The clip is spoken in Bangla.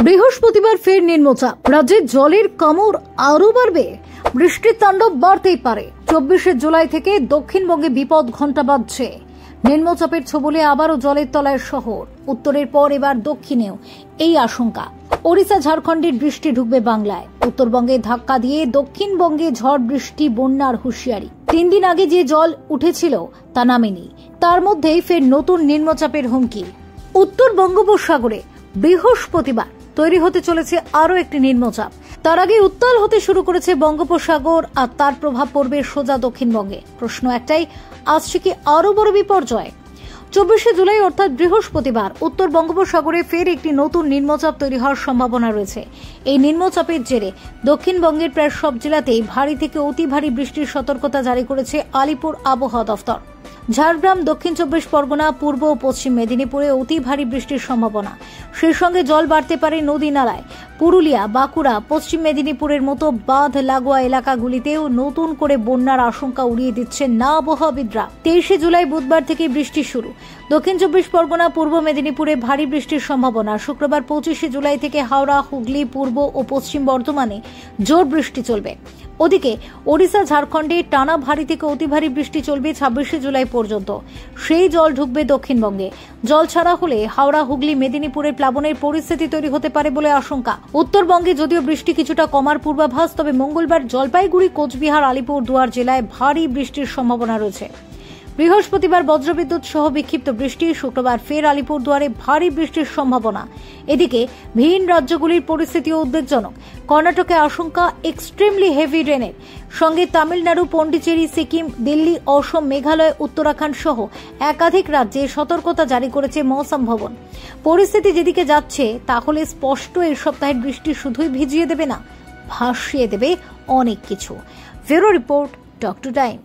বৃহস্পতিবার ফের নিম্নচাপ, রাজ্যে জলের কামড় আরো বাড়বে। বৃষ্টির তাণ্ডব বাড়তেই পারে। 24শে জুলাই থেকে দক্ষিণবঙ্গে বিপদ ঘণ্টা বাজছে। নিম্নচাপের ছোবলে আবারও জলের তলায় শহর। উত্তরের পর এবার দক্ষিণেও এই আশঙ্কা। ওড়িশা ঝাড়খণ্ডের বৃষ্টি ঢুকবে বাংলায়। উত্তরবঙ্গে ধাক্কা দিয়ে দক্ষিণবঙ্গে ঝড় বৃষ্টি, বন্যার হুঁশিয়ারি। 3 দিন আগে যে জল উঠেছিল তা নামেনি। তার মধ্যেই ফের নতুন নিম্নচাপের হুমকি। উত্তর বঙ্গোপসাগরে বৃহস্পতিবার তৈরি হতে চলেছে আরও একটি নিম্নচাপ। তার আগে উত্তাল হতে শুরু করেছে বঙ্গোপসাগর, আর তার প্রভাব পড়বে সোজা দক্ষিণবঙ্গে। প্রশ্ন একটাই, আসছে কি আরো বড় বিপর্যয়? 24শে জুলাই অর্থাৎ বৃহস্পতিবার উত্তর বঙ্গোপসাগরে ফের একটি নতুন নিম্নচাপ তৈরি হওয়ার সম্ভাবনা রয়েছে। এই নিম্নচাপের জেরে দক্ষিণবঙ্গের প্রায় সব জেলাতেই ভারী থেকে অতি ভারী বৃষ্টির সতর্কতা জারি করেছে আলিপুর আবহাওয়া দফতর। ঝাড়গ্রাম, দক্ষিণ 24 পরগনা, পূর্ব ও পশ্চিম মেদিনীপুরে অতি ভারী বৃষ্টির সম্ভাবনা। সেই সঙ্গে জল বাড়তে পারে নদী নালায়। পুরুলিয়া, বাঁকুড়া, পশ্চিম মেদিনীপুরের মতো বাঁধ লাগোয়া এলাকাগুলিতেও নতুন করে বন্যার আশঙ্কা উড়িয়ে দিচ্ছেন না আবহাওয়াবিদরা। 23শে জুলাই বুধবার থেকে বৃষ্টি শুরু। দক্ষিণ 24 পরগনা, পূর্ব মেদিনীপুরে ভারী বৃষ্টির সম্ভাবনা। শুক্রবার 25শে জুলাই থেকে হাওড়া, হুগলি, পূর্ব ও পশ্চিম বর্ধমানে জোর বৃষ্টি চলবে। ওদিকে ওড়িশা ঝাড়খণ্ডে টানা ভারী থেকে অতি ভারী বৃষ্টি চলবে 26শে জুলাই পর্যন্ত। সেই জল ঢুকবে দক্ষিণবঙ্গে। জল ছাড়া হলে হাওড়া, হুগলি, মেদিনীপুরে প্লাবনের পরিস্থিতি তৈরি হতে পারে বলে আশঙ্কা। উত্তরবঙ্গে যদিও বৃষ্টি কিছুটা কমার পূর্বাভাস, তবে মঙ্গলবার জলপাইগুড়ি, কোচবিহার, আলিপুরদুয়ার জেলায় ভারী বৃষ্টির সম্ভাবনা রয়েছে। বৃহস্পতিবার বজ্রবিদ্যুৎ সহ বিক্ষিপ্ত বৃষ্টি। শুক্রবার ফের আলিপুরদুয়ারে ভারী বৃষ্টির সম্ভাবনা। এদিকে ভিন রাজ্যগুলির পরিস্থিতিও উদ্বেগজনক। কর্ণাটকে আশঙ্কা এক্সট্রিমলি হেভি রেনের। সঙ্গে তামিলনাড়ু, পন্ডিচেরি, সিকিম, দিল্লি, অসম, মেঘালয়, উত্তরাখণ্ড সহ একাধিক রাজ্যে সতর্কতা জারি করেছে মৌসুম ভবন। পরিস্থিতি যেদিকে যাচ্ছে তাহলে স্পষ্ট এই সপ্তাহের বৃষ্টি শুধুই ভিজিয়ে দেবে না, ভাসিয়ে দেবে অনেক কিছু। Bureau report, talk to time.